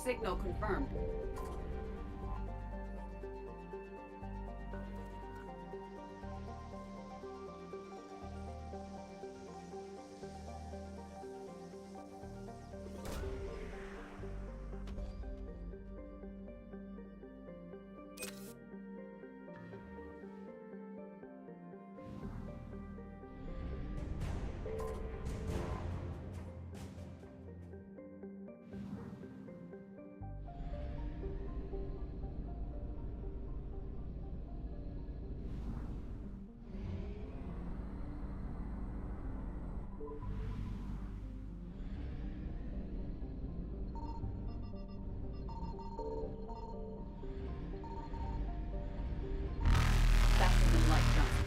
Signal confirmed.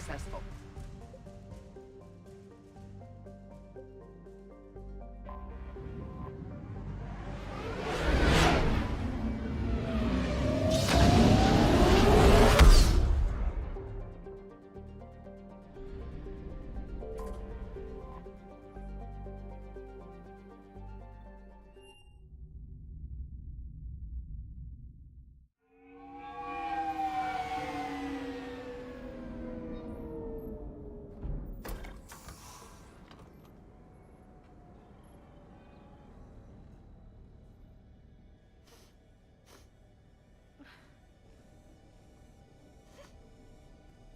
Successful.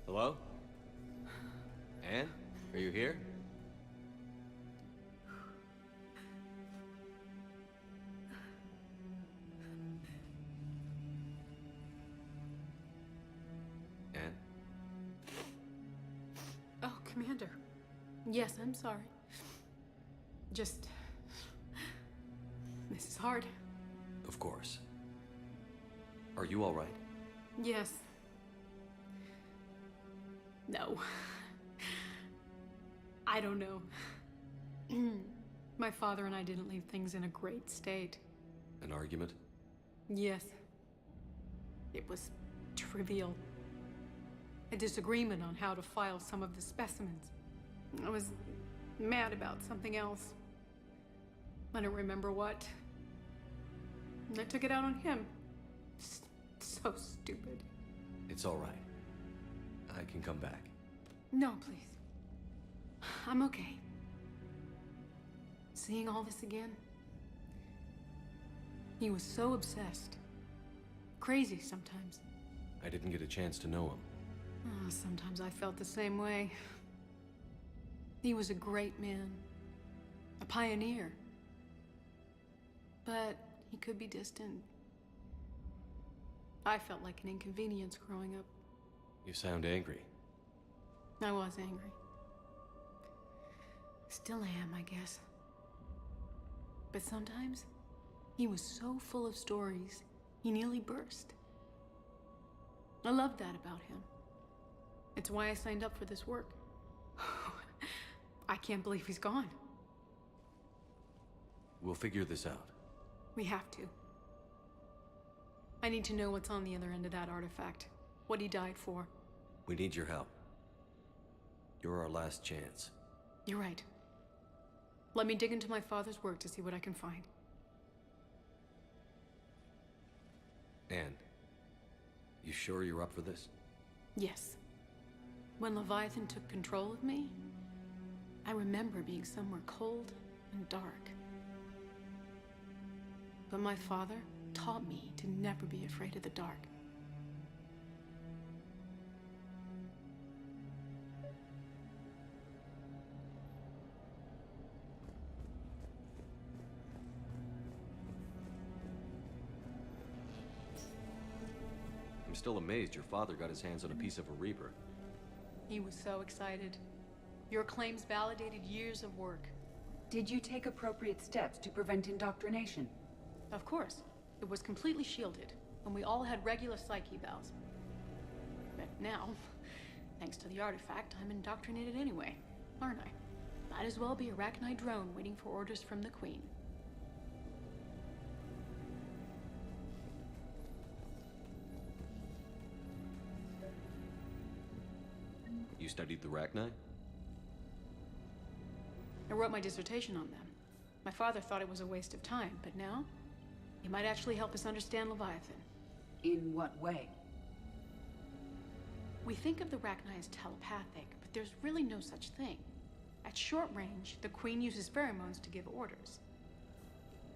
Hello? Anne? Are you here? Anne? Oh, Commander. Yes, I'm sorry. Just... this is hard. Of course. Are you all right? Yes. No. I don't know. My father and I didn't leave things in a great state. An argument? Yes. It was trivial. A disagreement on how to file some of the specimens. I was mad about something else. I don't remember what. And I took it out on him. So stupid. It's all right. I can come back. No, please. I'm okay. Seeing all this again? He was so obsessed. Crazy sometimes. I didn't get a chance to know him. Oh, sometimes I felt the same way. He was a great man. A pioneer. But he could be distant. I felt like an inconvenience growing up. You sound angry. I was angry. Still am, I guess. But sometimes, he was so full of stories, he nearly burst. I love that about him. It's why I signed up for this work. I can't believe he's gone. We'll figure this out. We have to. I need to know what's on the other end of that artifact. What he died for. We need your help. You're our last chance. You're right. Let me dig into my father's work to see what I can find. Anne, you sure you're up for this? Yes. When Leviathan took control of me, I remember being somewhere cold and dark. But my father taught me to never be afraid of the dark. I'm still amazed your father got his hands on a piece of a Reaper. He was so excited. Your claims validated years of work. Did you take appropriate steps to prevent indoctrination? Of course. It was completely shielded, and we all had regular psych evals. But now, thanks to the artifact, I'm indoctrinated anyway, aren't I? Might as well be a Arachnite drone waiting for orders from the Queen. You studied the Arachnite? I wrote my dissertation on them. My father thought it was a waste of time, but now, It might actually help us understand Leviathan. In what way? We think of the Rachni as telepathic, but there's really no such thing. At short range, the Queen uses pheromones to give orders.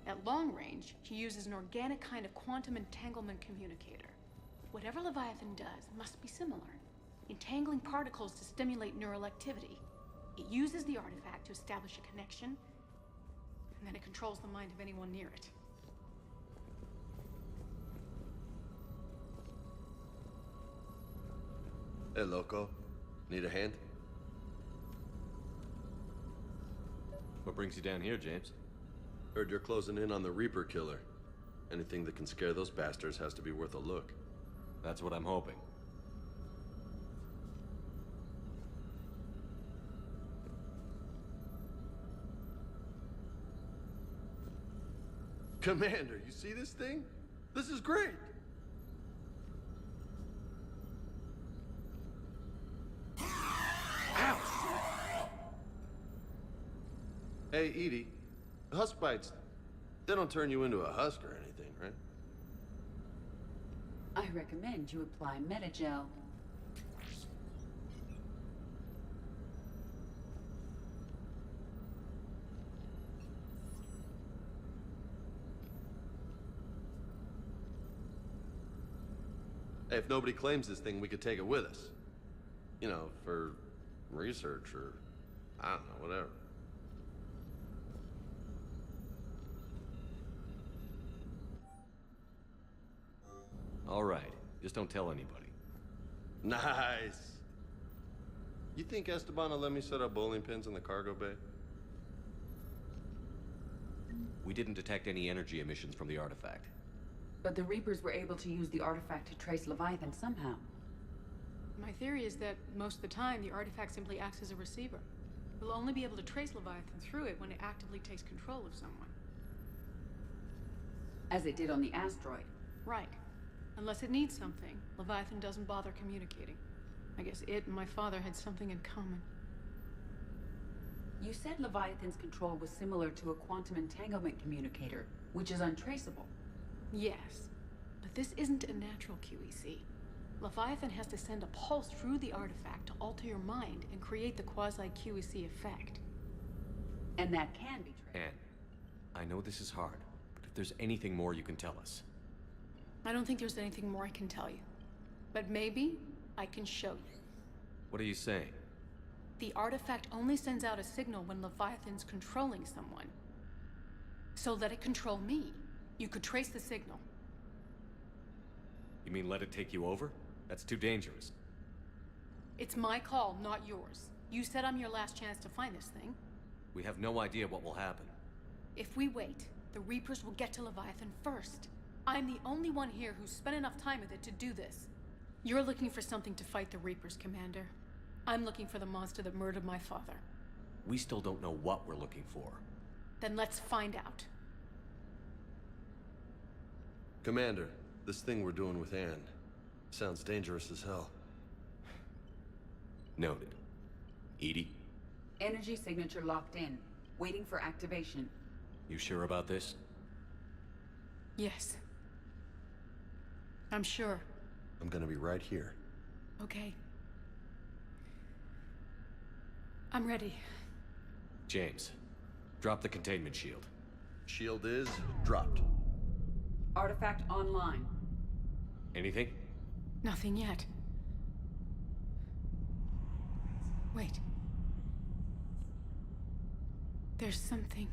At long range, she uses an organic kind of quantum entanglement communicator. Whatever Leviathan does must be similar, entangling particles to stimulate neural activity. It uses the artifact to establish a connection, and then it controls the mind of anyone near it. Hey, Loco. Need a hand? What brings you down here, James? Heard you're closing in on the Reaper killer. Anything that can scare those bastards has to be worth a look. That's what I'm hoping. Commander, you see this thing? This is great! Ouch! Hey, Edie. Husk bites, they don't turn you into a husk or anything, right? I recommend you apply Metagel. Hey, if nobody claims this thing, we could take it with us. You know, for research or, I don't know, whatever. All right. Just don't tell anybody. Nice! You think Esteban will let me set up bowling pins in the cargo bay? We didn't detect any energy emissions from the artifact. But the Reapers were able to use the artifact to trace Leviathan somehow. My theory is that most of the time, the artifact simply acts as a receiver. We'll only be able to trace Leviathan through it when it actively takes control of someone. As it did on the asteroid. Right. Unless it needs something, Leviathan doesn't bother communicating. I guess it and my father had something in common. You said Leviathan's control was similar to a quantum entanglement communicator, which is untraceable. Yes, but this isn't a natural QEC. Leviathan has to send a pulse through the artifact to alter your mind and create the quasi-QEC effect. And that can be traced. Anne, I know this is hard, but if there's anything more you can tell us. I don't think there's anything more I can tell you. But maybe I can show you. What are you saying? The artifact only sends out a signal when Leviathan's controlling someone. So let it control me. You could trace the signal. You mean let it take you over? That's too dangerous. It's my call, not yours. You said I'm your last chance to find this thing. We have no idea what will happen. If we wait, the Reapers will get to Leviathan first. I'm the only one here who's spent enough time with it to do this. You're looking for something to fight the Reapers, Commander. I'm looking for the monster that murdered my father. We still don't know what we're looking for. Then let's find out. Commander, this thing we're doing with Anne sounds dangerous as hell. Noted. Edie, Energy signature locked in, waiting for activation. you sure about this? Yes. I'm sure. I'm gonna be right here. Okay. I'm ready. James, drop the containment shield. Shield is dropped. Artifact online. Anything? Nothing yet. Wait. There's something.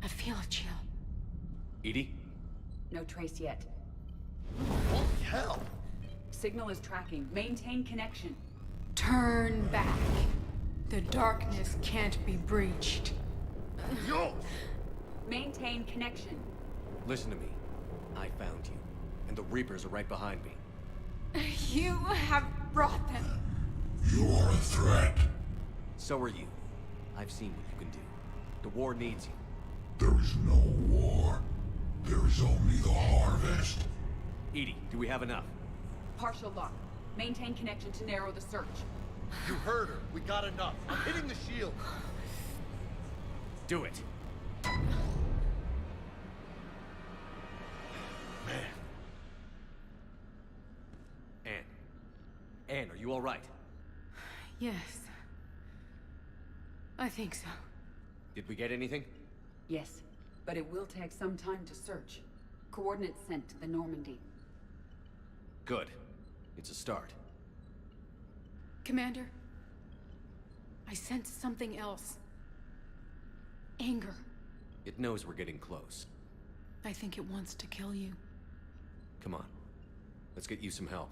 I feel a chill. Edie? No trace yet. Holy hell! Signal is tracking. Maintain connection. Turn back. The darkness can't be breached. Yo! Maintain connection. Listen to me. I found you, and the Reapers are right behind me. You have brought them. You are a threat. So are you. I've seen what you can do. The war needs you. There is no war. There is only the harvest. Edie, do we have enough? Partial lock. Maintain connection to narrow the search. You heard her. We got enough. I'm hitting the shield. Do it. Man. Anne, are you all right? Yes. I think so. Did we get anything? Yes, but it will take some time to search. Coordinates sent to the Normandy. Good. It's a start. Commander, I sense something else. Anger. It knows we're getting close. I think it wants to kill you. Come on. Let's get you some help.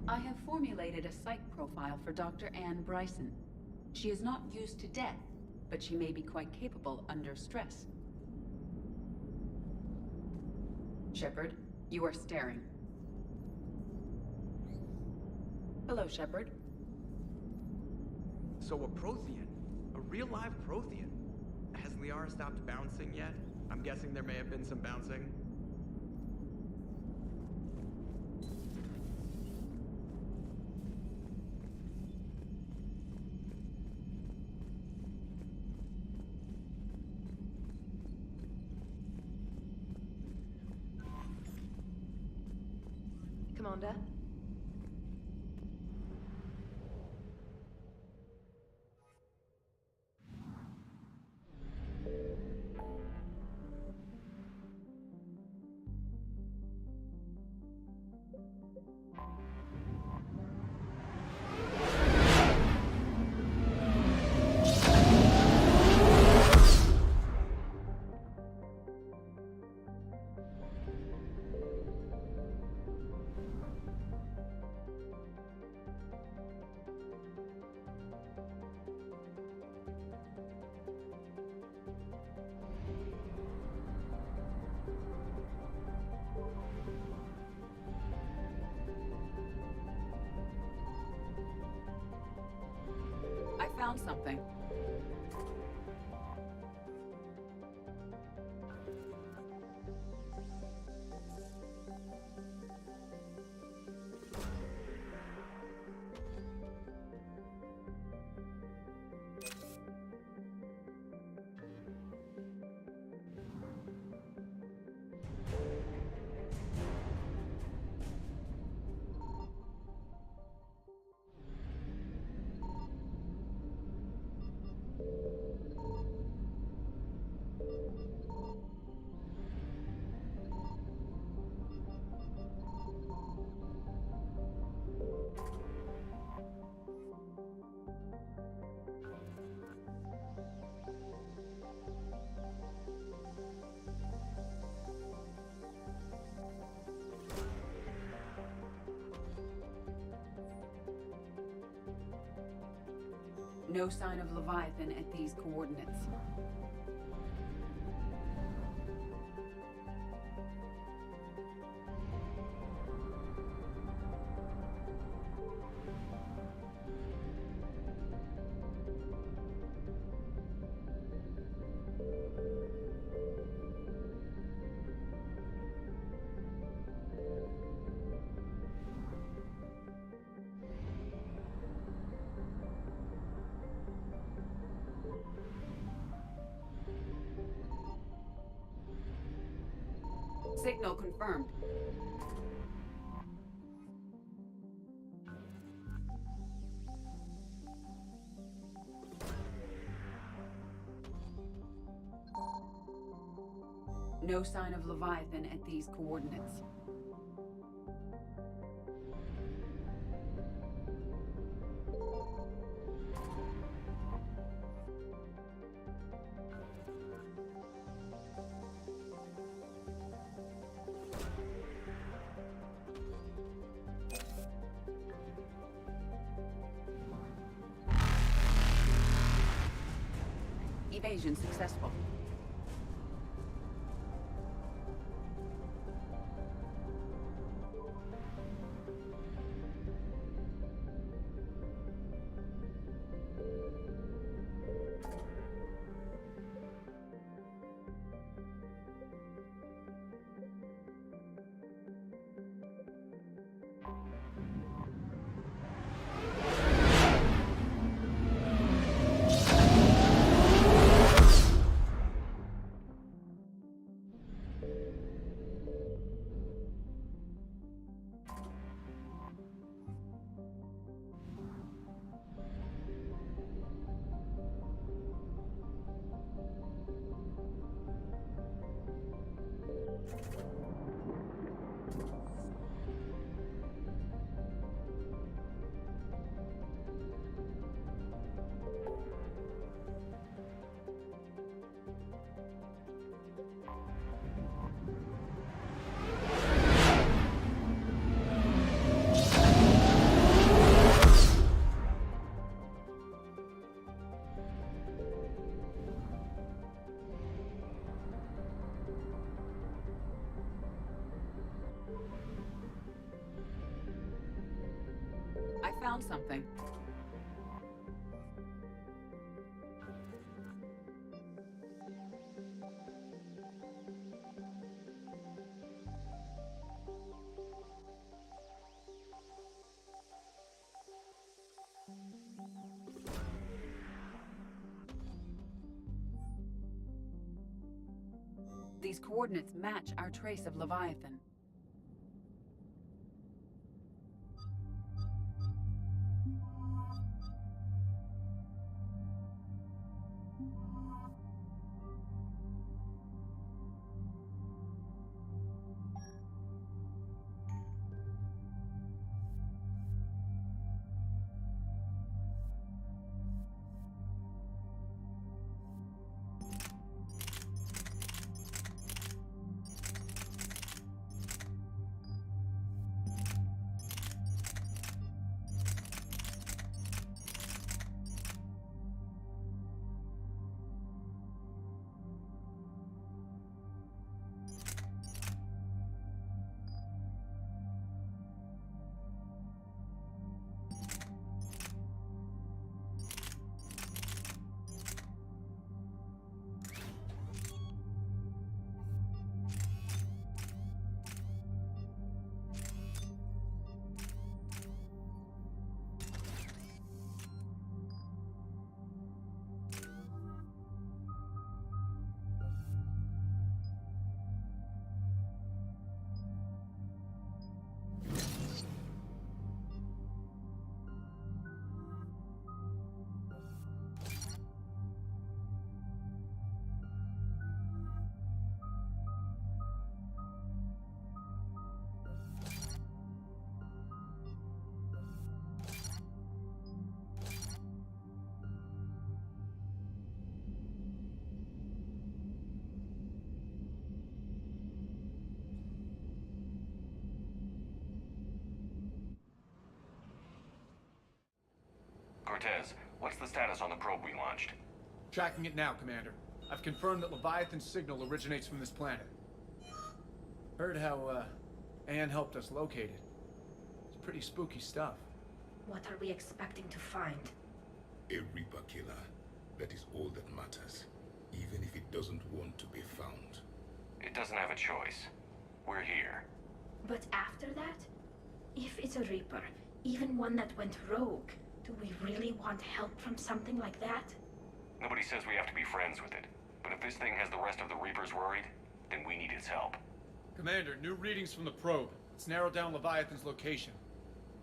I have formulated a psych profile for Dr. Anne Bryson. She is not used to death, but she may be quite capable under stress. Shepard, you are staring. Hello, Shepard. So a Prothean? A real live Prothean? Has Liara stopped bouncing yet? I'm guessing there may have been some bouncing. Commander? I found something. No sign of Leviathan at these coordinates. Signal confirmed. No sign of Leviathan at these coordinates. Evasion successful. I found something. These coordinates match our trace of Leviathan. Cortez, what's the status on the probe we launched? Tracking it now, Commander. I've confirmed that Leviathan's signal originates from this planet. Heard how, Anne helped us locate it. It's pretty spooky stuff. What are we expecting to find? A Reaper killer. That is all that matters. Even if it doesn't want to be found. It doesn't have a choice. We're here. But after that? If it's a Reaper, even one that went rogue, do we really want help from something like that? Nobody says we have to be friends with it. But if this thing has the rest of the Reapers worried, then we need its help. Commander, new readings from the probe. It's narrowed down Leviathan's location.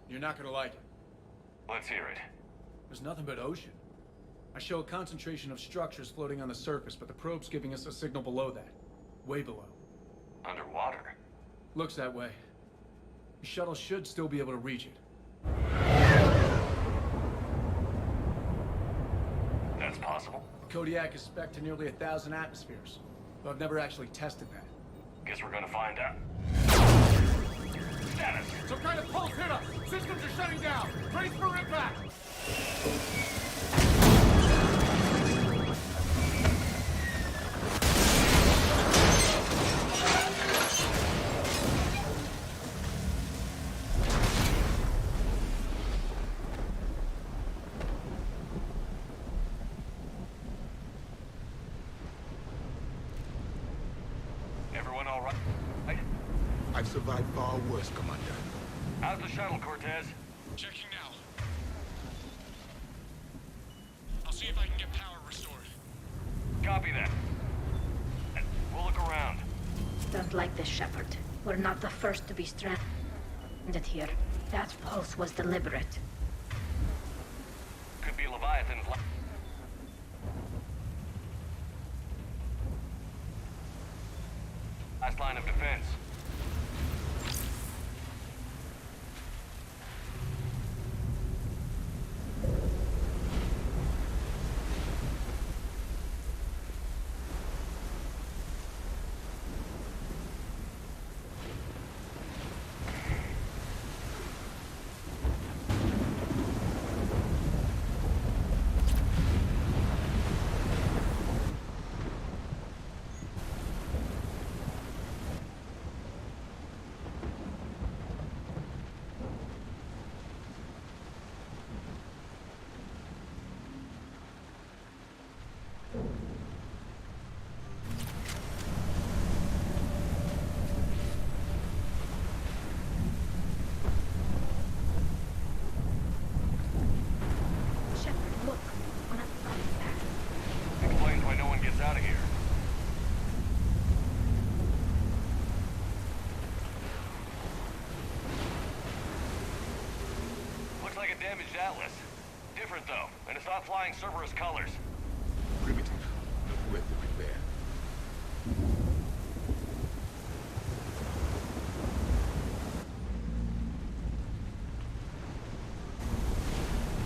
You're not gonna like it. Let's hear it. There's nothing but ocean. I show a concentration of structures floating on the surface, but the probe's giving us a signal below that. Way below. Underwater? Looks that way. The shuttle should still be able to reach it. That's possible. Kodiak is spec'd to nearly 1,000 atmospheres, but I've never actually tested that. Guess we're gonna find out. Status! Some kind of pulse hit us! Systems are shutting down! Brace for impact! I've survived far worse, Commander. How's the shuttle, Cortez? Checking now. I'll see if I can get power restored. Copy that. We'll look around. Don't like this, Shepard. We're not the first to be stranded here. That pulse was deliberate. Could be Leviathan's last line of defense. Shepard, look. On a sunset. Explains why no one gets out of here. Looks like a damaged Atlas. Different though, and it's not flying Cerberus colors. Primitive. Not worth the repair.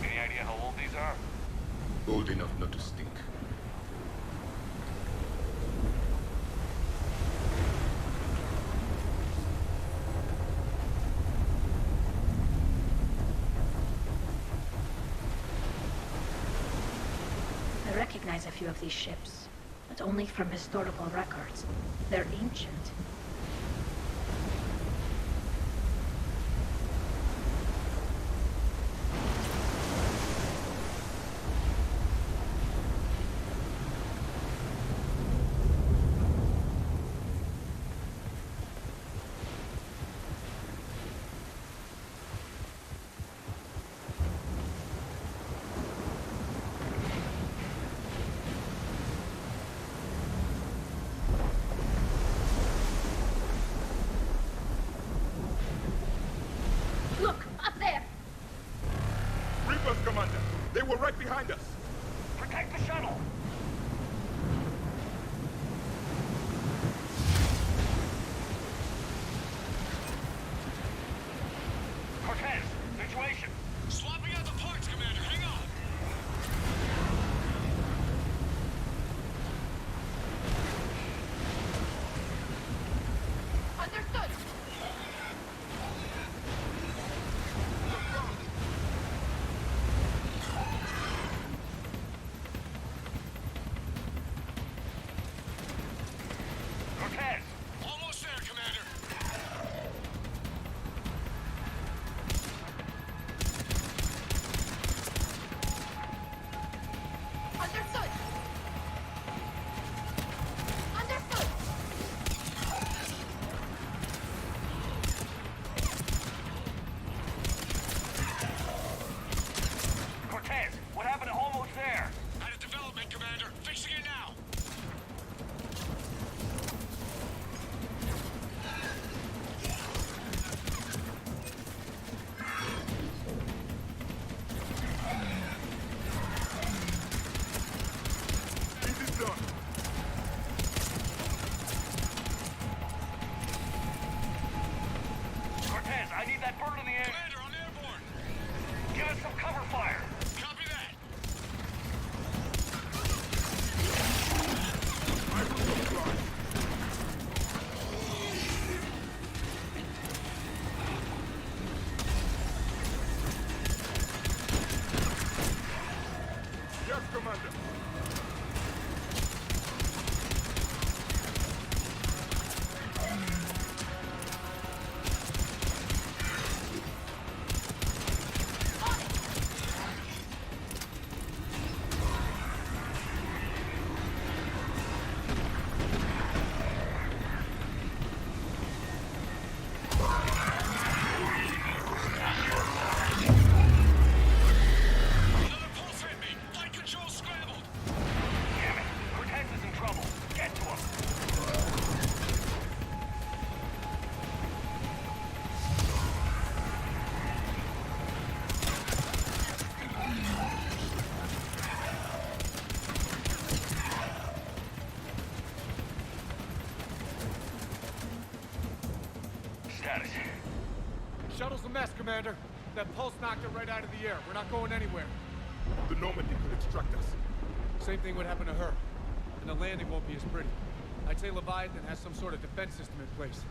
Any idea how old these are? Old enough not to stink. I recognize a few of these ships, but only from historical records. They're ancient. Look, up there! Reapers, Commander! They were right behind us! Protect the shuttle! Cortez, situation. Swapping out the parts, Commander. Hang on. Understood. Cortez! Almost there, Commander. Understood. Understood. Cortez, what happened to almost there? Had a development, Commander. Fixing it now. It is done! Cortez, I need that bird in the air. Commander, I'm airborne. Give us some cover fire. Copy that. I will comply! Yes, Commander! mess, Commander. That pulse knocked it right out of the air. We're not going anywhere. The Normandy could extract us. Same thing would happen to her. And the landing won't be as pretty. I'd say Leviathan has some sort of defense system in place.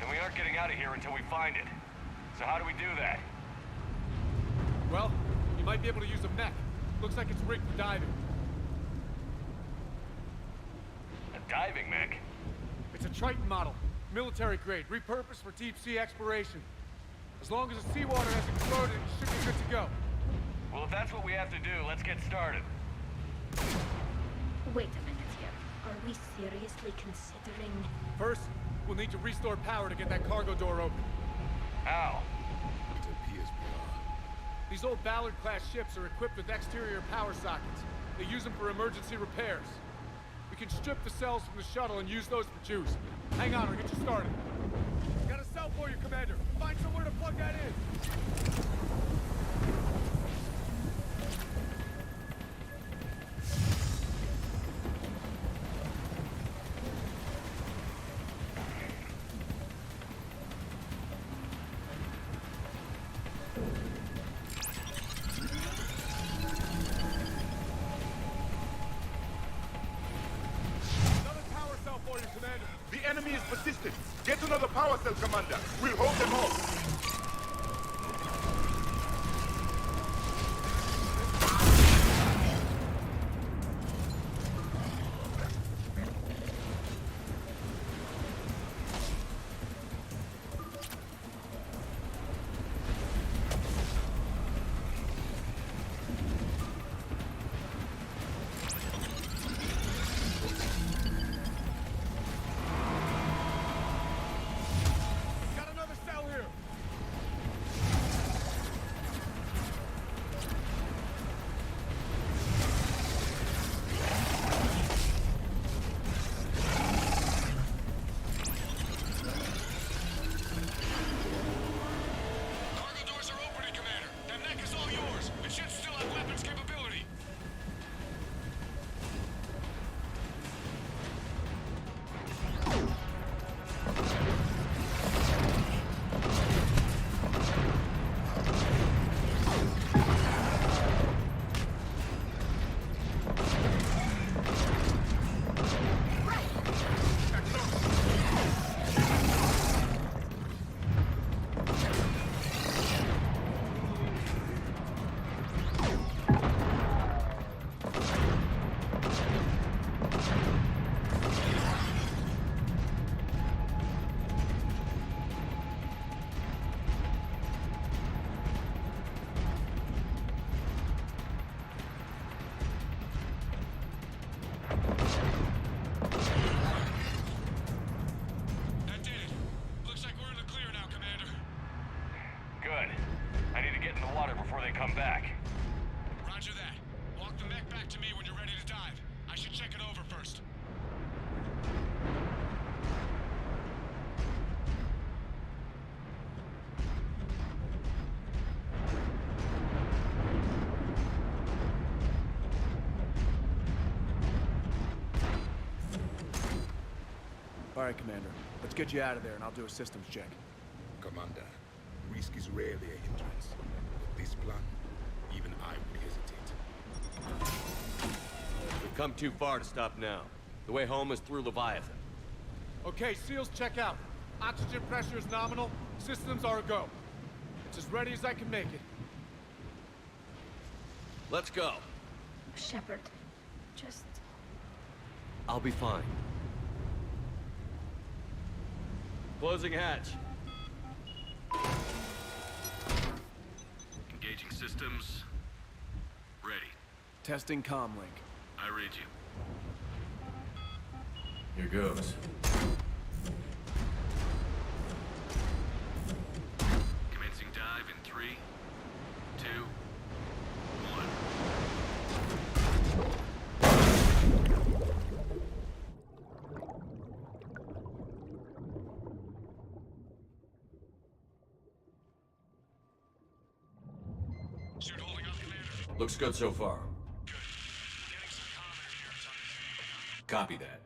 And we aren't getting out of here until we find it. So how do we do that? Well, you might be able to use a mech. Looks like it's rigged for diving. A diving mech? It's a Triton model. Military grade, repurposed for deep sea exploration. As long as the seawater hasn't corroded, it should be good to go. Well, if that's what we have to do, let's get started. Wait a minute here. Are we seriously considering... First, we'll need to restore power to get that cargo door open. How? It appears we are. These old Ballard-class ships are equipped with exterior power sockets. They use them for emergency repairs. We can strip the cells from the shuttle and use those for juice. Hang on, I'll get you started. Got a cell for you, Commander. Find somewhere to plug that in. Another power cell for you, Commander. The enemy is persistent. Get another power cell, Commander. We'll hold them off. Got another cell here. Cargo doors are opening, Commander. That mech is all yours. It should still have weapons capability. That did it. Looks like we're in the clear now, Commander. Good. I need to get in the water before they come back. Roger that. Walk the mech back to me when you're ready to dive. I should check it over first. All right, Commander. Let's get you out of there, and I'll do a systems check. Commander, risk is rarely a hindrance. With this plan, even I would hesitate. We've come too far to stop now. The way home is through Leviathan. Okay, SEALs check out. Oxygen pressure is nominal. Systems are a go. It's as ready as I can make it. Let's go. Shepard, just... I'll be fine. Closing hatch. Engaging systems. Ready. Testing comlink. I read you. Here goes. Commencing dive in 3, 2, 1. Suit holding up, Commander. Looks good so far. Good. Copy that.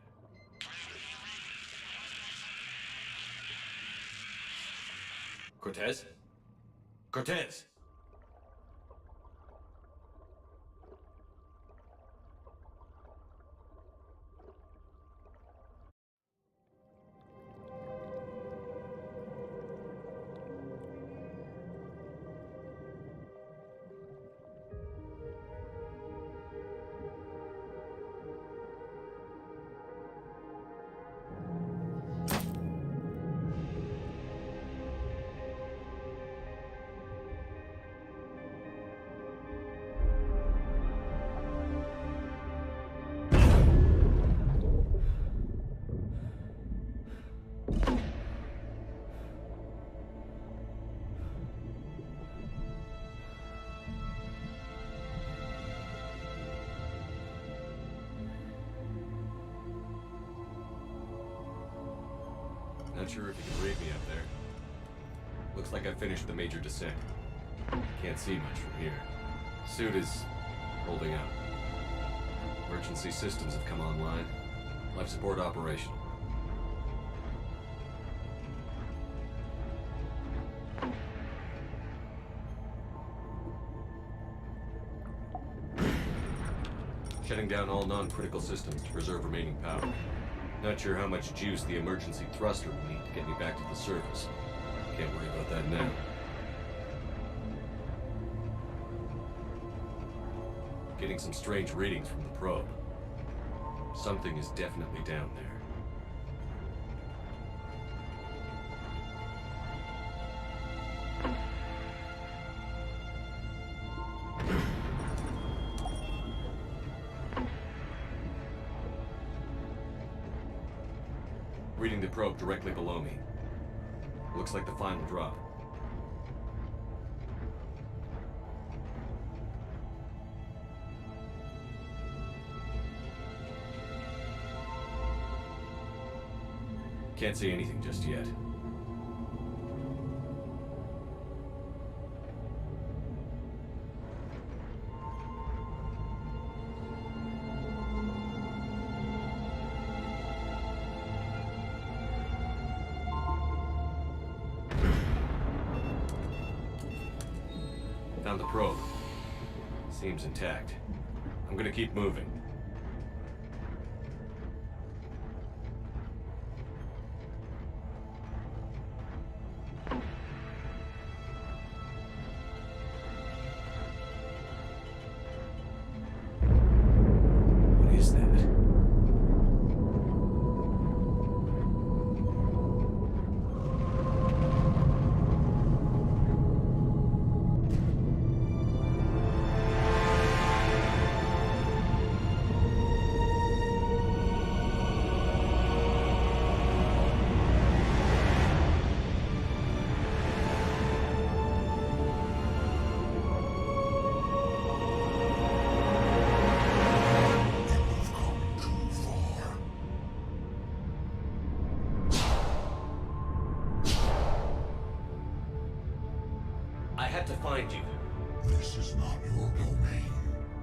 Cortez? Cortez! Not sure if you can read me up there. Looks like I finished the major descent. Can't see much from here. Suit is holding up. Emergency systems have come online. Life support operational. Shutting down all non-critical systems to preserve remaining power. Not sure how much juice the emergency thruster will need to get me back to the surface. Can't worry about that now. Getting some strange readings from the probe. Something is definitely down there. Reading the probe directly below me. Looks like the final drop. Can't see anything just yet. Found the probe. Seems intact. I'm gonna keep moving. What is that? I had to find you. This is not your domain.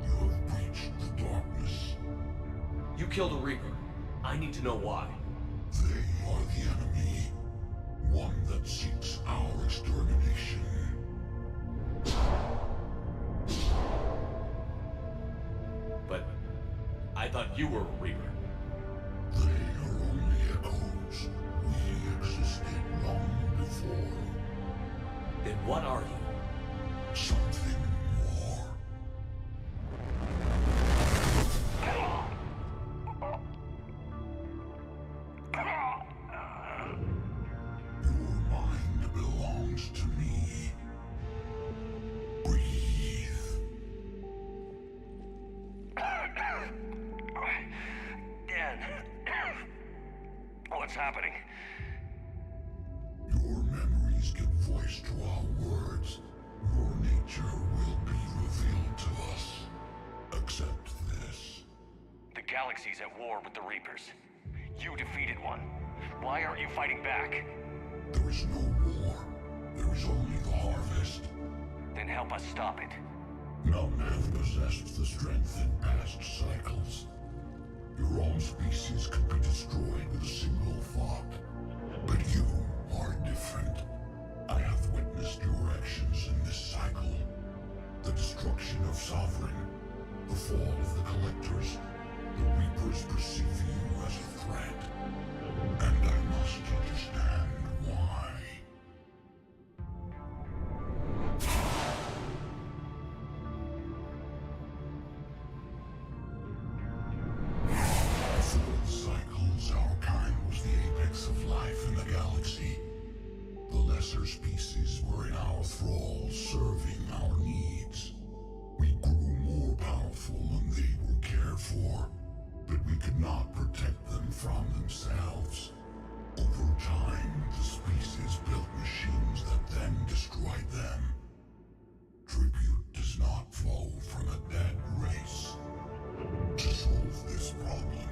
You have breached the darkness. You killed a Reaper. I need to know why. They are the enemy. One that seeks our extermination. But I thought you were a Reaper. They are only echoes. We existed long before. Then what are you? Something more. Your mind belongs to me. Breathe. Dan. What's happening? Your memories give voice to our words. Your nature will be revealed to us. Accept this. The galaxy's at war with the Reapers. You defeated one. Why aren't you fighting back? There is no war. There is only the harvest. Then help us stop it. None have possessed the strength in past cycles. Your own species could be destroyed with a single thought. But you are different. I have witnessed your actions in this cycle. The destruction of Sovereign, the fall of the Collectors. The Reapers perceive you as a threat. And I must understand why. For cycles, our kind was the apex of life in the galaxy. The lesser species were in our thrall, serving our needs. We grew more powerful and they were cared for, but we could not protect them from themselves. Over time, the species built machines that then destroyed them. Tribute does not flow from a dead race. To solve this problem,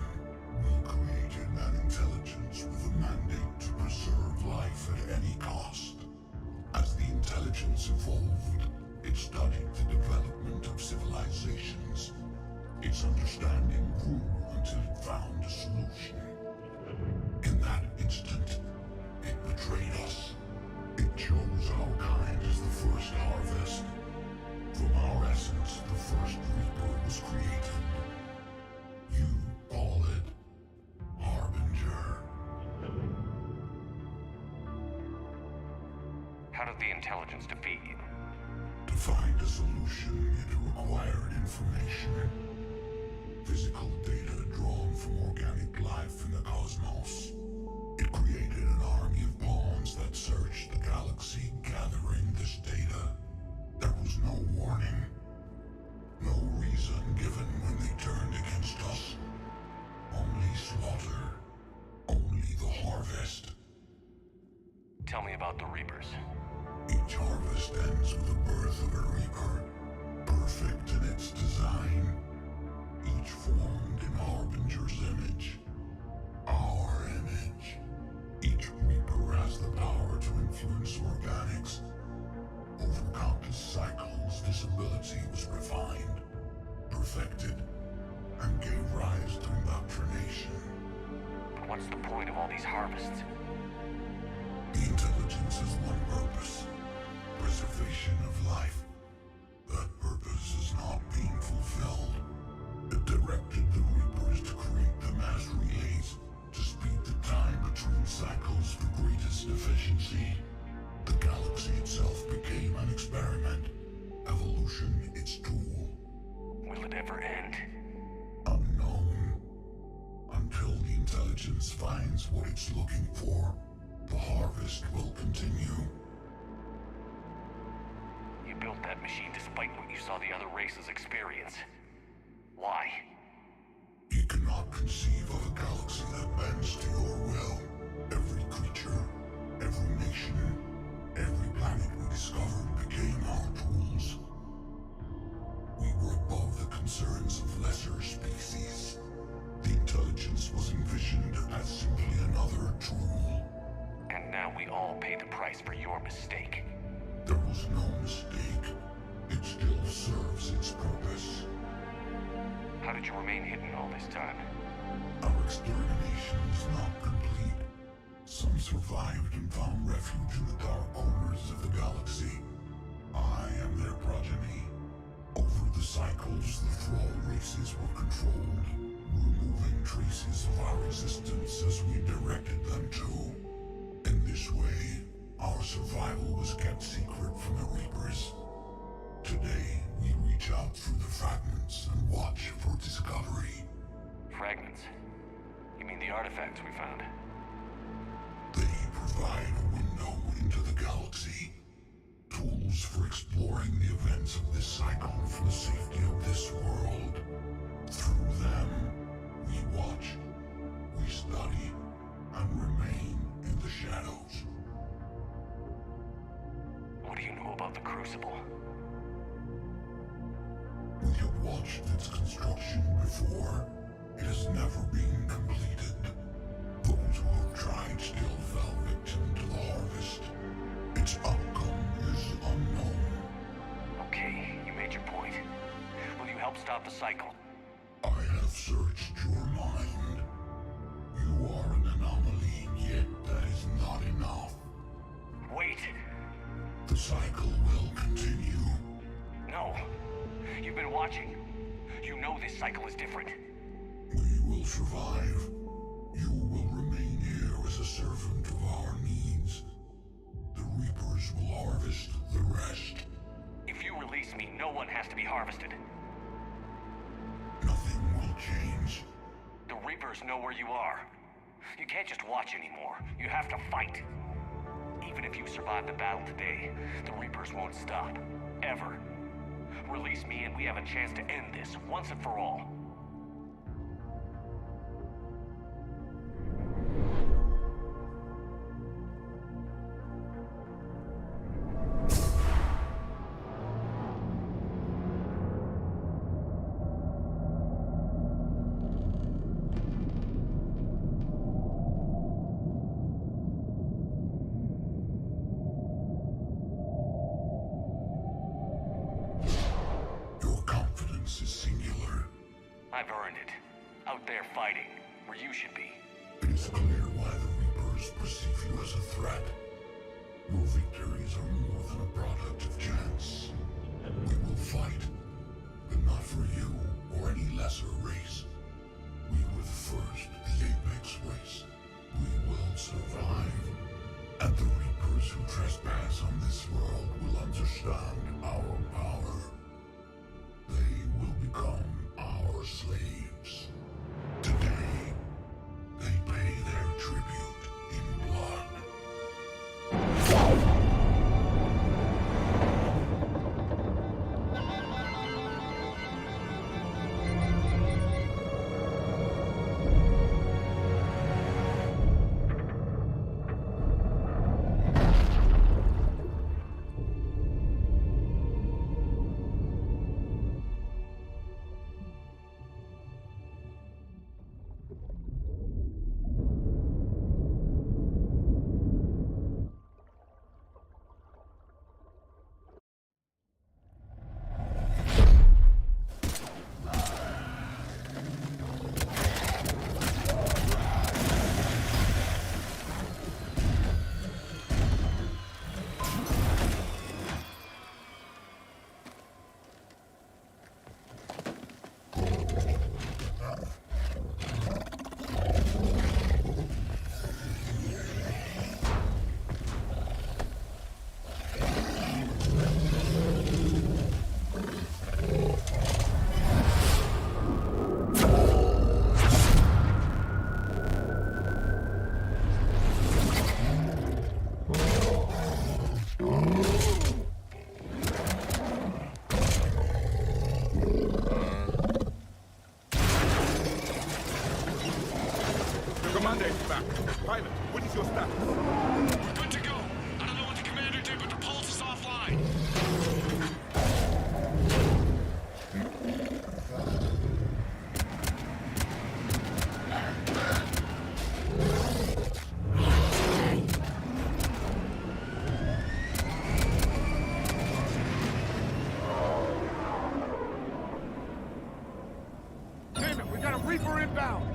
we created an intelligence with a mandate to preserve life at any cost. As the intelligence evolved, it studied the development of civilizations. Its understanding grew until it found a solution. In that instant, it betrayed us. It chose our kind as the first harvest. From our essence, the first Reaper was created. You call it Harbinger. How did the intelligence defeat you? To find a solution, it required information. Physical data drawn from organic life in the cosmos. It created an army of pawns that searched the galaxy, gathering this data. There was no warning. No reason given when they turned against us. Only slaughter. Only the harvest. Tell me about the Reapers. Each harvest ends with the birth of a Reaper. Perfect in its design. Each formed in Harbinger's image. Our image. Each Reaper has the power to influence organics. Over countless cycles, this ability was refined, perfected, and gave rise to indoctrination. But what's the point of all these harvests? The intelligence has one purpose. Preservation of life. That purpose is not being fulfilled. It directed the Reapers to create the mass relays to speed the time between cycles for greatest efficiency. The galaxy itself became an experiment. Evolution its tool. Will it ever end? Unknown. Until the intelligence finds what it's looking for, the harvest will continue. You built that machine despite what you saw the other races experience. Why? You cannot conceive of a galaxy that bends to your will. Every creature, every nation, every planet we discovered became our tools. We were above the concerns of lesser species. The intelligence was envisioned as simply another tool. And now we all pay the price for your mistake. There was no mistake. It still serves its purpose. How did you remain hidden all this time? Our extermination is not complete. Some survived and found refuge in the dark corners of the galaxy. I am their progeny. Over the cycles, the thrall races were controlled, removing traces of our existence as we directed them to. In this way, our survival was kept secret from the Reapers. Today, we reach out through the fragments and watch for discovery. Fragments? You mean the artifacts we found? They provide a window into the galaxy. Tools for exploring the events of this cycle for the safety of this world. Through them, we watch, we study, and remain in the shadows. What do you know about the Crucible? We have watched its construction before. It has never been completed. Those who have tried still fell victim to the harvest. Its outcome is unknown. Okay, you made your point. Will you help stop the cycle? I have searched your mind. You've been watching. You know this cycle is different. We will survive. You will remain here as a servant of our needs. The Reapers will harvest the rest. If you release me, no one has to be harvested. Nothing will change. The Reapers know where you are. You can't just watch anymore. You have to fight. Even if you survive the battle today, the Reapers won't stop. Ever. Release me and we have a chance to end this, once and for all. Your confidence is singular. I've earned it. Out there fighting, where you should be. It is clear why the Reapers perceive you as a threat. Your victories are more than a product of chance. We will fight, but not for you or any lesser race. We were the first, the Apex race. We will survive. And the Reapers who trespass on this world will understand our power. They will become our slaves. Today, they pay their tribute in blood. Commander is back. Pilot, what is your status? We're good to go. I don't know what the commander did, but the pulse is offline. Damn it, we got a Reaper inbound!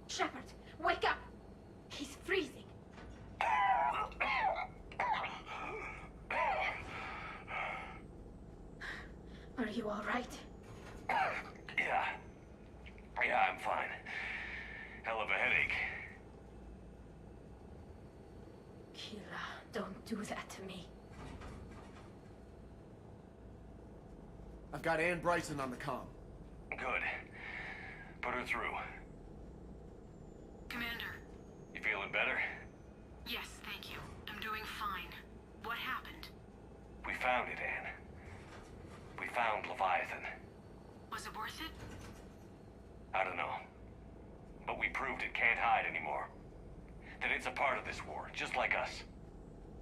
Shepard, wake up! He's freezing. Are you all right? Yeah. Yeah, I'm fine. Hell of a headache. Kira, don't do that to me. I've got Ann Bryson on the comm. Good. Put her through. Commander. You feeling better? Yes, thank you. I'm doing fine. What happened? We found it, Anne. We found Leviathan. Was it worth it? I don't know. But we proved it can't hide anymore. That it's a part of this war, just like us.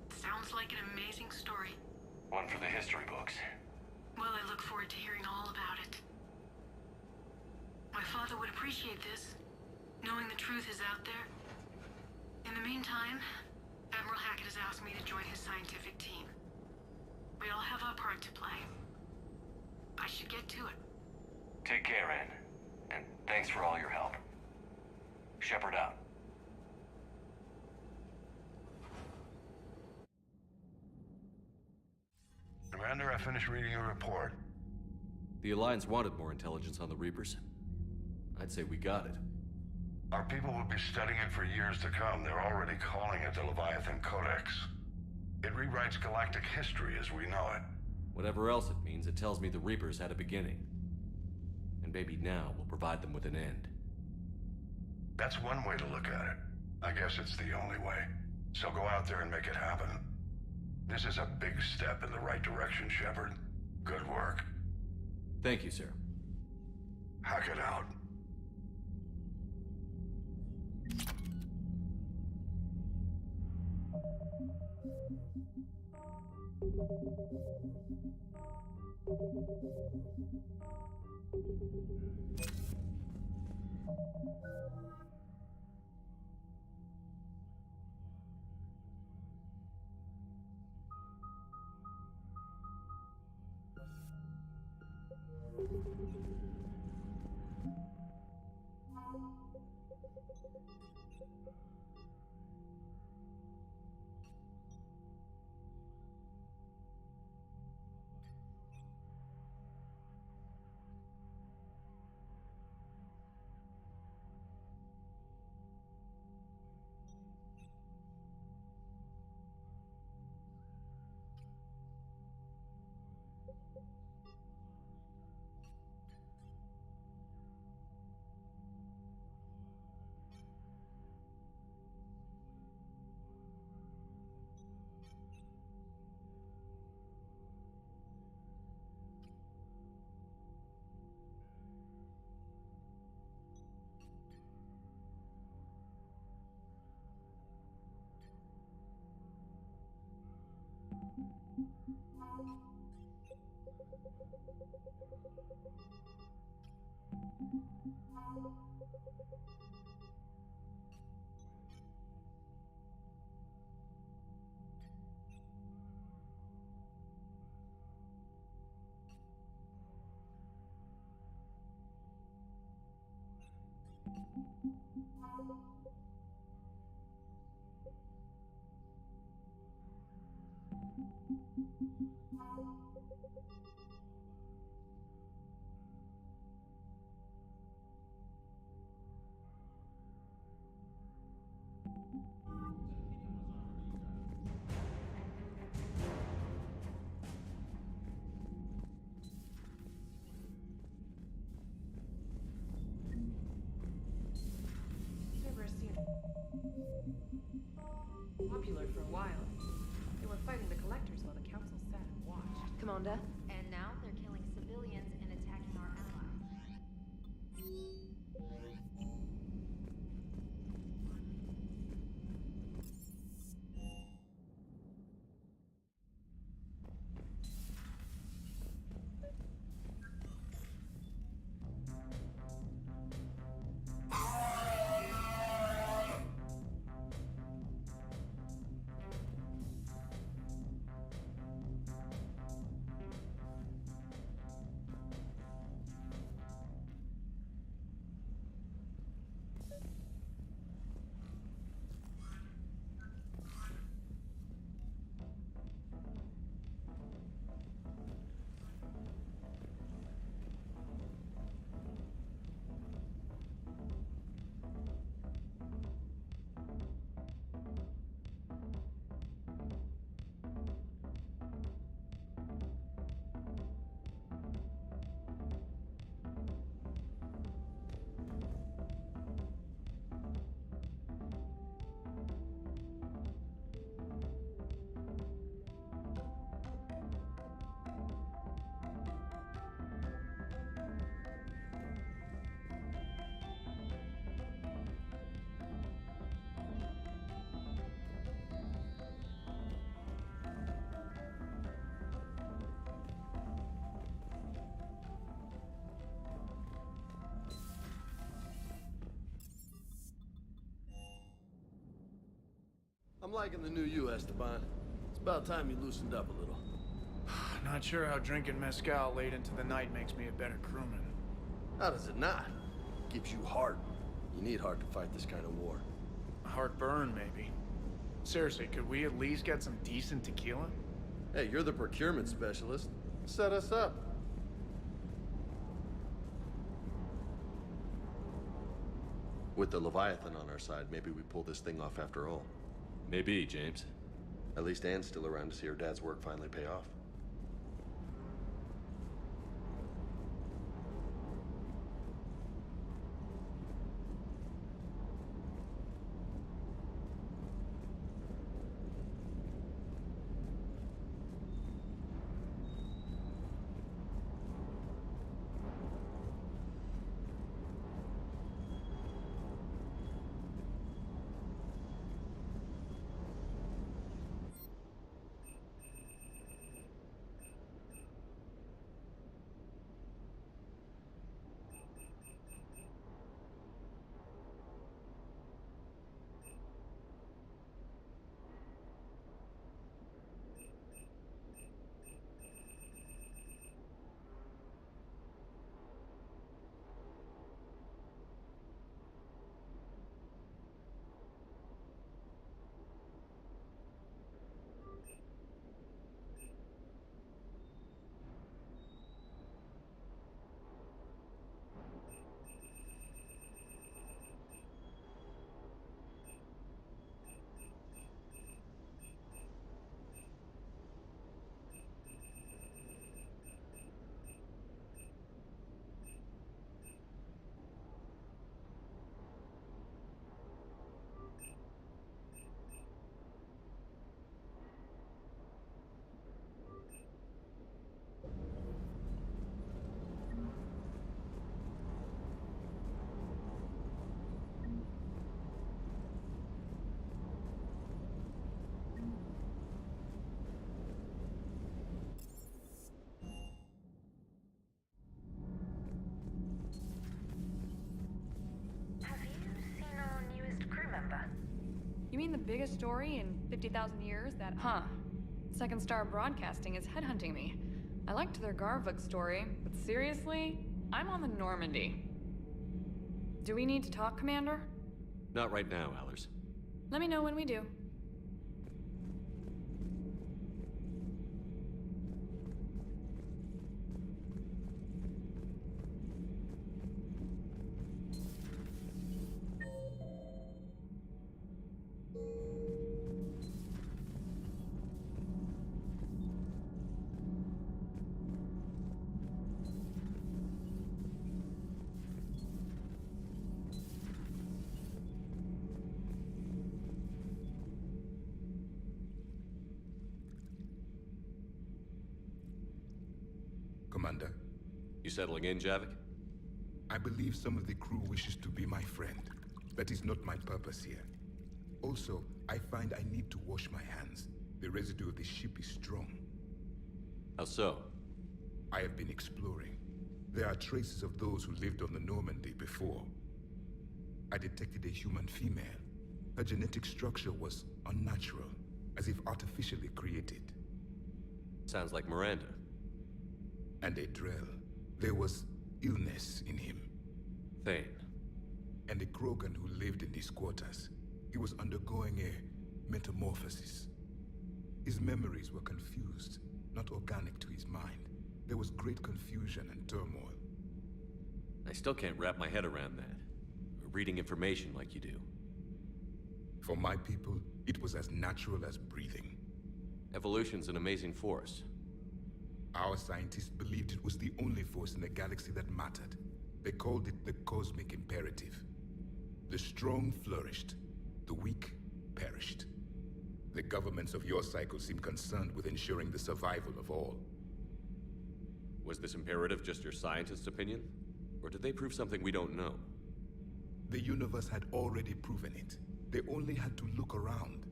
Sounds like an amazing story. One for the history books. Well, I look forward to hearing all about it. My father would appreciate this, knowing the truth is out there. In the meantime, Admiral Hackett has asked me to join his scientific team. We all have our part to play. I should get to it. Take care, Ann. And thanks for all your help. Shepard out. Commander, I finished reading your report. The Alliance wanted more intelligence on the Reapers. I'd say we got it. Our people will be studying it for years to come. They're already calling it the Leviathan Codex. It rewrites galactic history as we know it. Whatever else it means, it tells me the Reapers had a beginning. And maybe now we'll provide them with an end. That's one way to look at it. I guess it's the only way. So go out there and make it happen. This is a big step in the right direction, Shepard. Good work. Thank you, sir. Hackett out. Popular for a while. They were fighting the collectors while the council sat and watched. Commander. And now they're killing civilians and attacking our allies. liking the new you, Esteban. It's about time you loosened up a little. Not sure how drinking mezcal late into the night makes me a better crewman. How does it not? Gives you heart. You need heart to fight this kind of war. Heartburn, maybe. Seriously, could we at least get some decent tequila? Hey, you're the procurement specialist. Set us up. With the Leviathan on our side, maybe we pull this thing off after all. Maybe, James. At least Anne's still around to see her dad's work finally pay off. You mean the biggest story in 50,000 years that... Huh. Second Star Broadcasting is headhunting me. I liked their Garvuk story, but seriously? I'm on the Normandy. Do we need to talk, Commander? Not right now, Allers. Let me know when we do. Commander. You settling in, Javik? I believe some of the crew wishes to be my friend. That is not my purpose here. Also, I find I need to wash my hands. The residue of the ship is strong. How so? I have been exploring. There are traces of those who lived on the Normandy before. I detected a human female. Her genetic structure was unnatural, as if artificially created. Sounds like Miranda. And a Drell. There was illness in him. Thane. And a Krogan who lived in these quarters. He was undergoing a metamorphosis. His memories were confused, not organic to his mind. There was great confusion and turmoil. I still can't wrap my head around that. Reading information like you do. For my people, it was as natural as breathing. Evolution's an amazing force. Our scientists believed it was the only force in the galaxy that mattered. They called it the cosmic imperative. The strong flourished, the weak perished. The governments of your cycle seem concerned with ensuring the survival of all. Was this imperative just your scientist's opinion? Or did they prove something we don't know? The universe had already proven it. They only had to look around.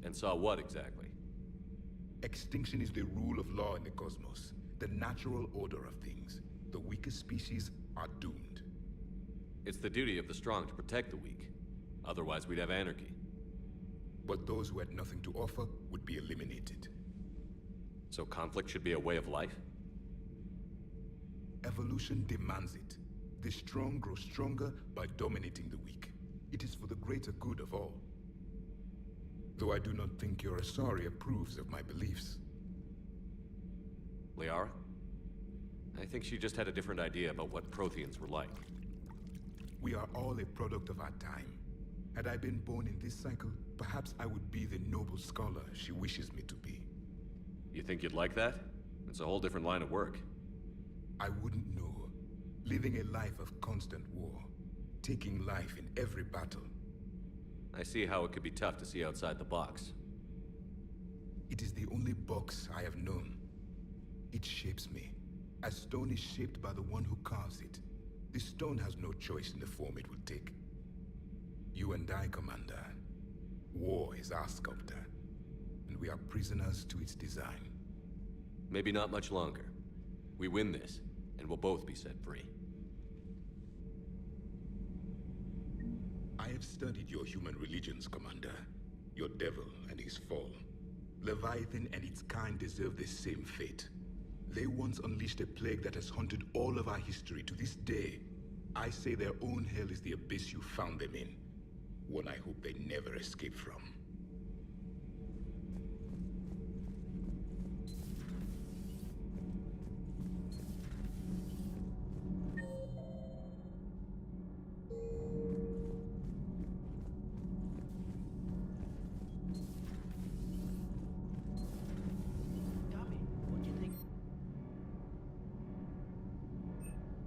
And saw what exactly? Extinction is the rule of law in the cosmos, the natural order of things. The weakest species are doomed. It's the duty of the strong to protect the weak. Otherwise, we'd have anarchy. but those who had nothing to offer would be eliminated. So conflict should be a way of life? Evolution demands it. The strong grow stronger by dominating the weak. It is for the greater good of all. Though I do not think your Asari approves of my beliefs. Liara? I think she just had a different idea about what Protheans were like. We are all a product of our time. Had I been born in this cycle, perhaps I would be the noble scholar she wishes me to be. You think you'd like that? It's a whole different line of work. I wouldn't know. Living a life of constant war. Taking life in every battle. I see how it could be tough to see outside the box. It is the only box I have known. It shapes me, as stone is shaped by the one who carves it. The stone has no choice in the form it will take. You and I, Commander. War is our sculptor, and we are prisoners to its design. Maybe not much longer. We win this, and we'll both be set free. I have studied your human religions, Commander. Your devil and his fall. Leviathan and its kind deserve the same fate. They once unleashed a plague that has haunted all of our history to this day. I say their own hell is the abyss you found them in. One I hope they never escape from.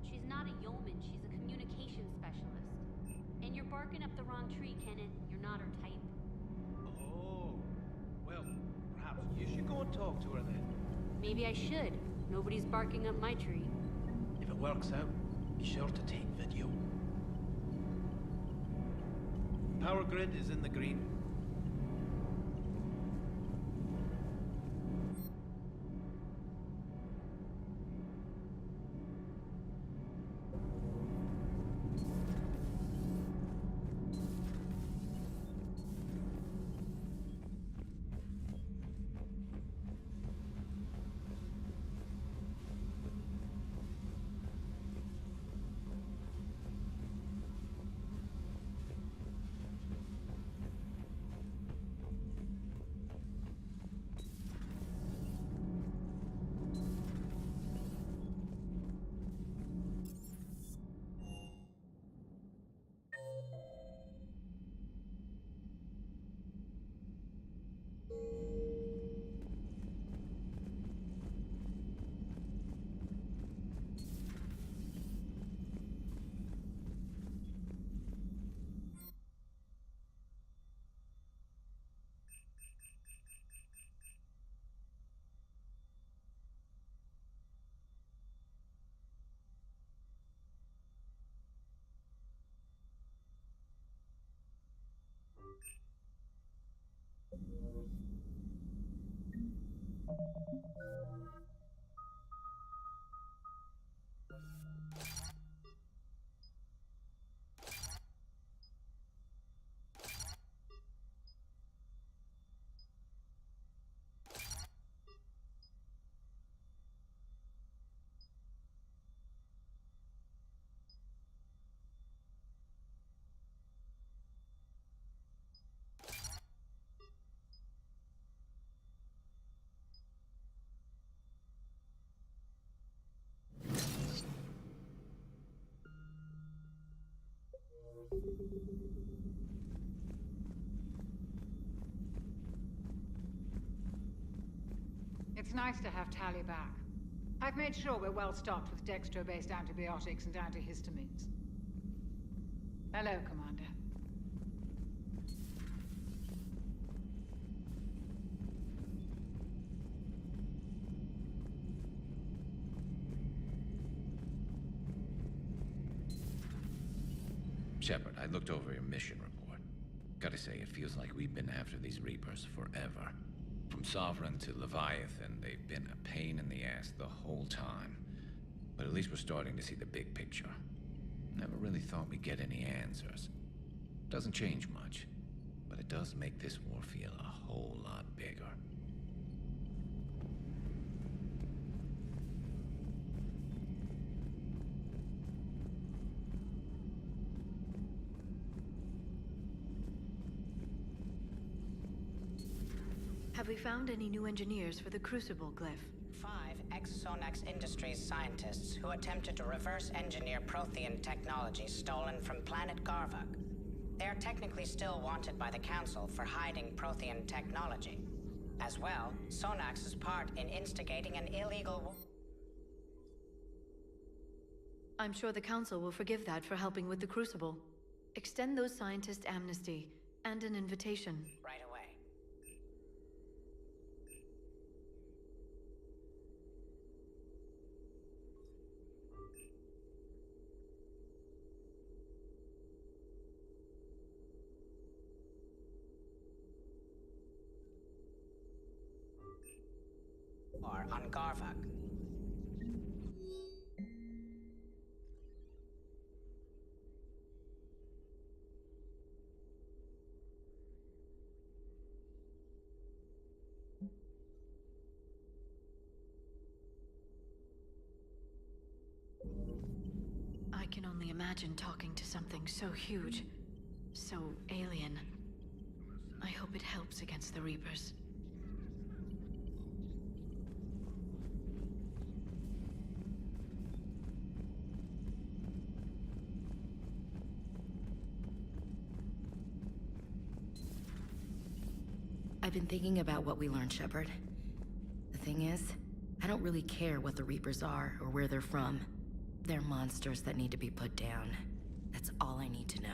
She's not a yeoman, she's a communications specialist. And you're barking up the wrong tree, Kenneth. You're not her type. Oh, well, perhaps you should go and talk to her then. Maybe I should. Nobody's barking up my tree. If it works out, be sure to take video. Power grid is in the green. It's nice to have Tally back. I've made sure we're well stocked with dextro-based antibiotics and antihistamines. Hello, Commander. Shepard, I looked over your mission report. Gotta say, it feels like we've been after these Reapers forever. From Sovereign to Leviathan, they've been a pain in the ass the whole time. But at least we're starting to see the big picture. Never really thought we'd get any answers. Doesn't change much. but it does make this war feel a whole lot bigger. Have we found any new engineers for the Crucible glyph? 5 ex-Sonax Industries scientists who attempted to reverse engineer Prothean technology stolen from planet Garvuk. They are technically still wanted by the Council for hiding Prothean technology. As well, Sonax's part in instigating an illegal... I'm sure the Council will forgive that for helping with the Crucible. Extend those scientists amnesty and an invitation. Right away. Or on Garvuk. I can only imagine talking to something so huge, so alien. I hope it helps against the Reapers. I've been thinking about what we learned, Shepard. The thing is, I don't really care what the Reapers are or where they're from. They're monsters that need to be put down. That's all I need to know.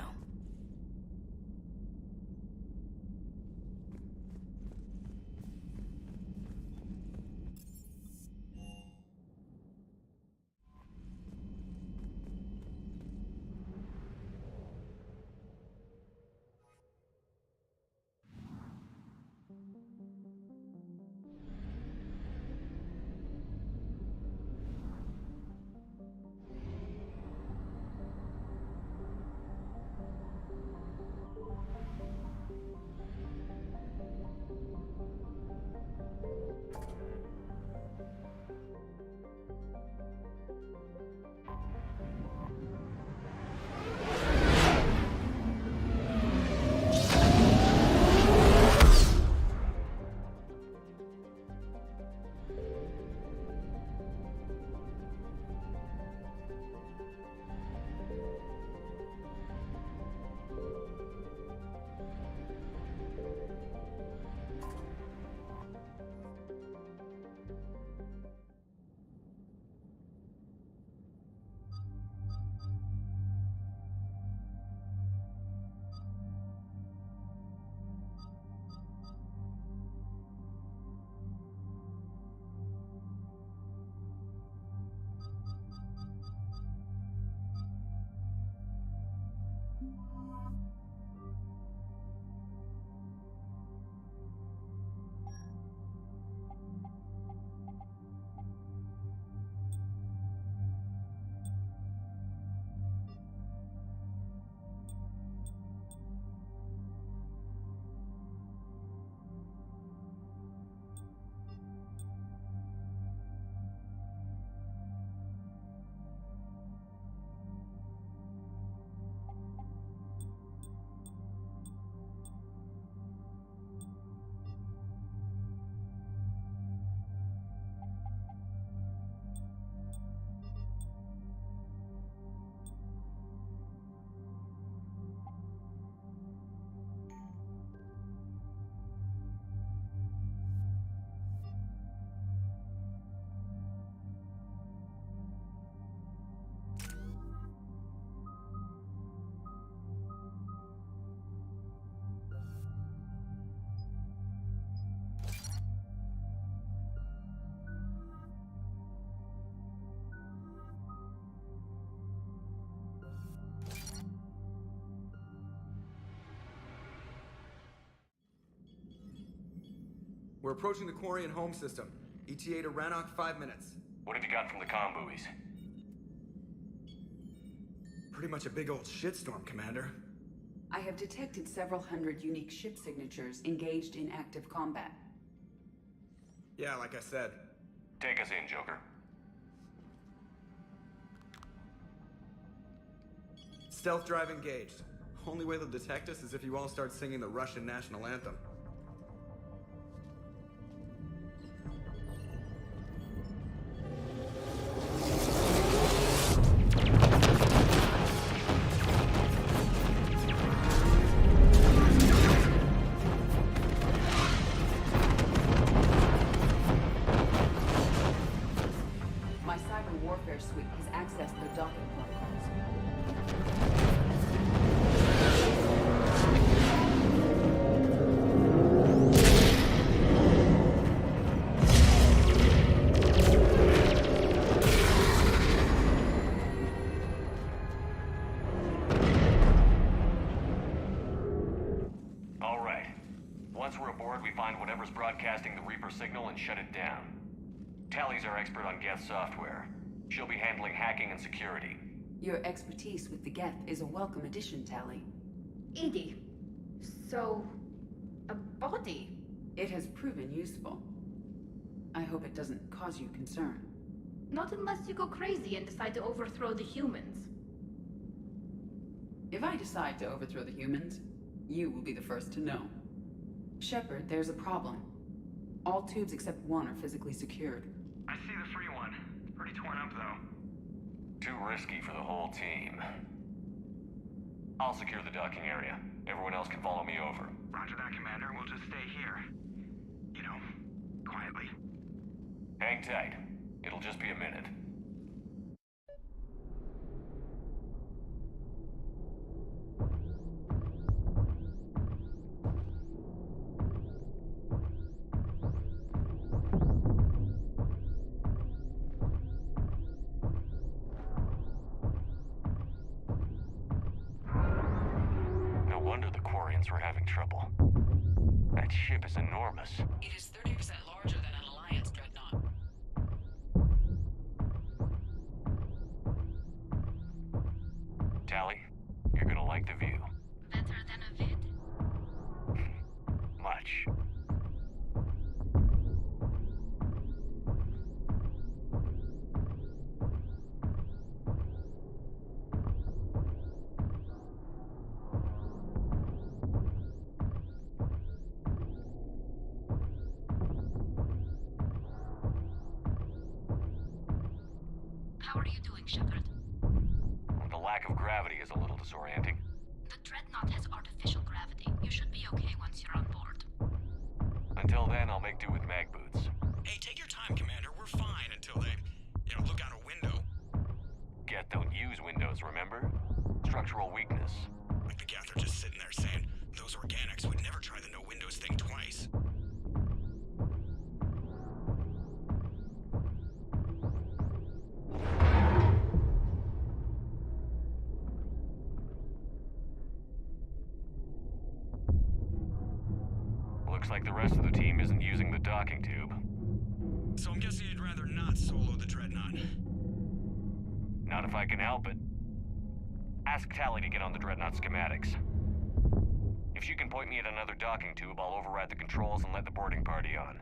We're approaching the Quarian home system. ETA to Rannoch, 5 minutes. What have you got from the comm buoys? Pretty much a big old shitstorm, Commander. I have detected several hundred unique ship signatures engaged in active combat. Yeah, like I said. Take us in, Joker. Stealth drive engaged. Only way they'll detect us is if you all start singing the Russian national anthem. My cyber warfare suite has accessed their docking protocols. All right. Once we're aboard, we find whatever's broadcasting the Reaper signal and shut it down. Tally's our expert on Geth software. She'll be handling hacking and security. Your expertise with the Geth is a welcome addition, Tally. Edie, so... a body? It has proven useful. I hope it doesn't cause you concern. Not unless you go crazy and decide to overthrow the humans. If I decide to overthrow the humans, you will be the first to know. Shepard, there's a problem. All tubes except one are physically secured. I see the free one. Pretty torn up, though. Too risky for the whole team. I'll secure the docking area. Everyone else can follow me over. Roger that, Commander. We'll just stay here. You know, quietly. Hang tight. It'll just be a minute. No wonder the Quarians were having trouble. That ship is enormous. It is 30% larger than an Alliance dreadnought. Tally, you're gonna like the view. Better than a vid? Much. How are you doing, Shepard? The lack of gravity is a little disorienting. The Dreadnought has artificial gravity. You should be okay once you're on board. Until then, I'll make do with mag boots. Hey, take your time, Commander. We're fine until they, look out a window. Geth don't use windows, remember? Structural weakness. Like the Geth are just sitting there saying, those organics would never try the no windows thing twice. Looks like the rest of the team isn't using the docking tube. So I'm guessing you'd rather not solo the Dreadnought. Not if I can help it. Ask Tally to get on the Dreadnought schematics. If she can point me at another docking tube, I'll override the controls and let the boarding party on.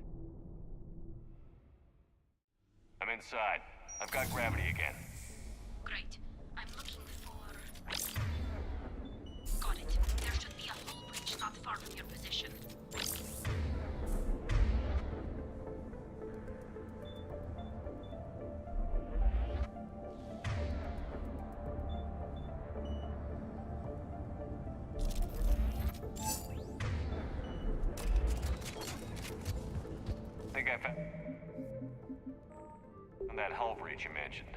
I'm inside. I've got gravity again. Great. I'm looking for... Got it. There should be a hull breach not far from your position. Think I found... that hull breach you mentioned.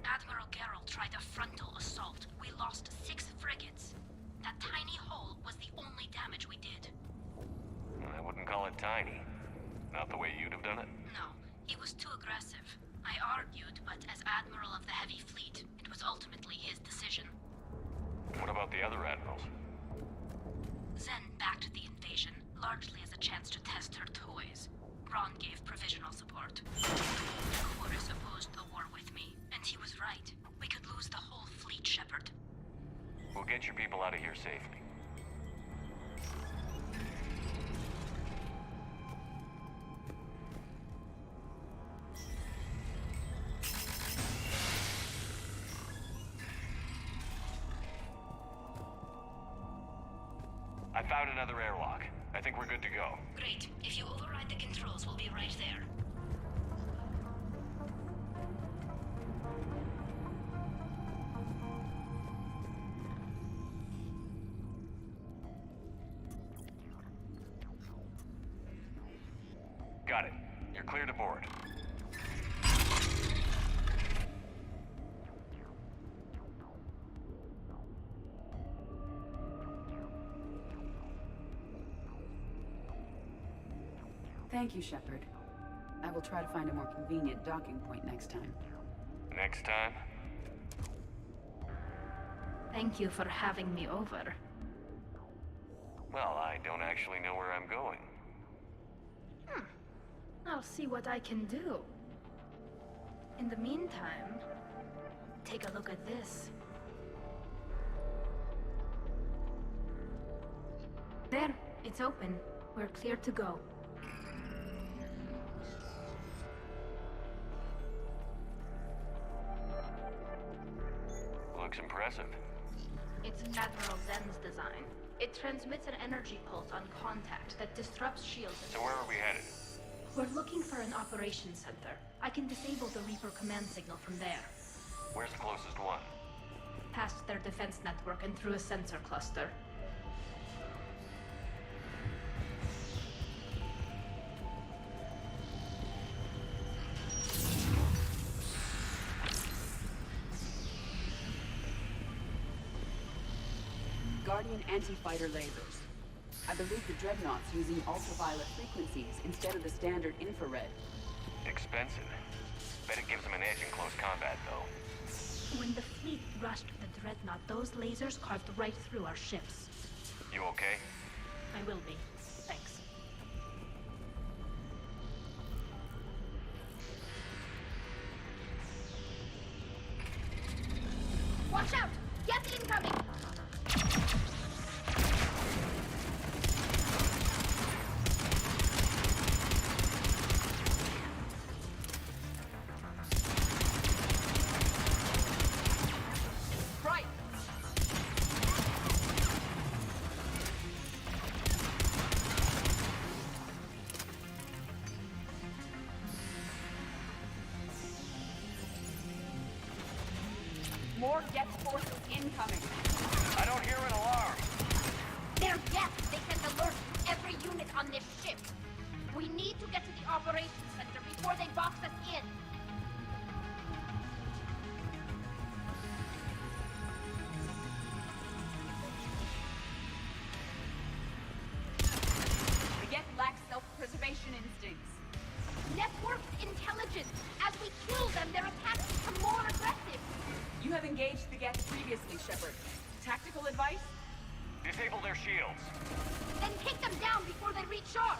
Admiral Geralt tried a frontal assault. We lost 6 frigates. That tiny hole was the only damage we did. I wouldn't call it tiny. Not the way you'd have done it. No, he was too aggressive. I argued, but as Admiral of the Heavy Fleet, it was ultimately his decision. What about the other admirals? Zen backed the invasion, largely as a chance to test her toys. Ron gave provisional support. Horus opposed the war with me, and he was right. We could lose the whole fleet, Shepard. We'll get your people out of here safely. I found another airlock. I think we're good to go. Great. If you override the controls, we'll be right there. Got it. You're clear to board. Thank you, Shepard. I will try to find a more convenient docking point next time. Next time? Thank you for having me over. Well, I don't actually know where I'm going. I'll see what I can do. In the meantime, take a look at this. There, it's open. We're clear to go. Looks impressive. It's Admiral Zen's design. It transmits an energy pulse on contact that disrupts shields. So where are we headed? We're looking for an operations center. I can disable the Reaper command signal from there. Where's the closest one? Past their defense network and through a sensor cluster. Guardian anti-fighter lasers. I believe the Dreadnought's using ultraviolet frequencies instead of the standard infrared. Expensive. Bet it gives them an edge in close combat, though. When the fleet rushed the Dreadnought, those lasers carved right through our ships. You okay? I will be. Thanks. Watch out! Get incoming! More Get forces incoming. I don't hear an alarm. They're Geth! They can alert every unit on this ship. We need to get to the operations center before they box us in. The Geth lack self-preservation instincts. Networked intelligence. As we kill them, their attacks become more aggressive. You have engaged the Geth previously, Shepard. Tactical advice? Disable their shields. Then take them down before they recharge.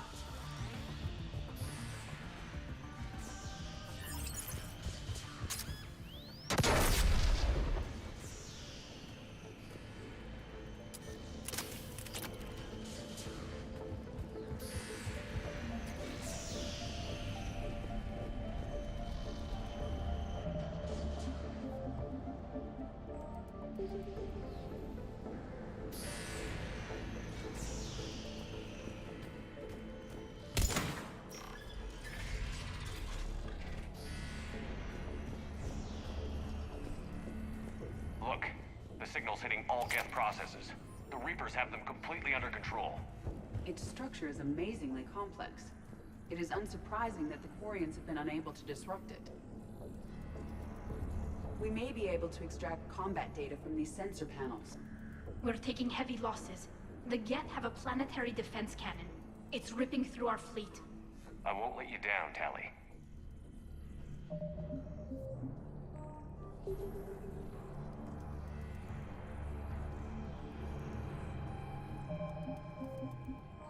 Look, the signal's hitting all Geth processes. The Reapers have them completely under control. Its structure is amazingly complex. It is unsurprising that the Quarians have been unable to disrupt it. We may be able to extract combat data from these sensor panels. We're taking heavy losses. The Geth have a planetary defense cannon. It's ripping through our fleet. I won't let you down, Tally.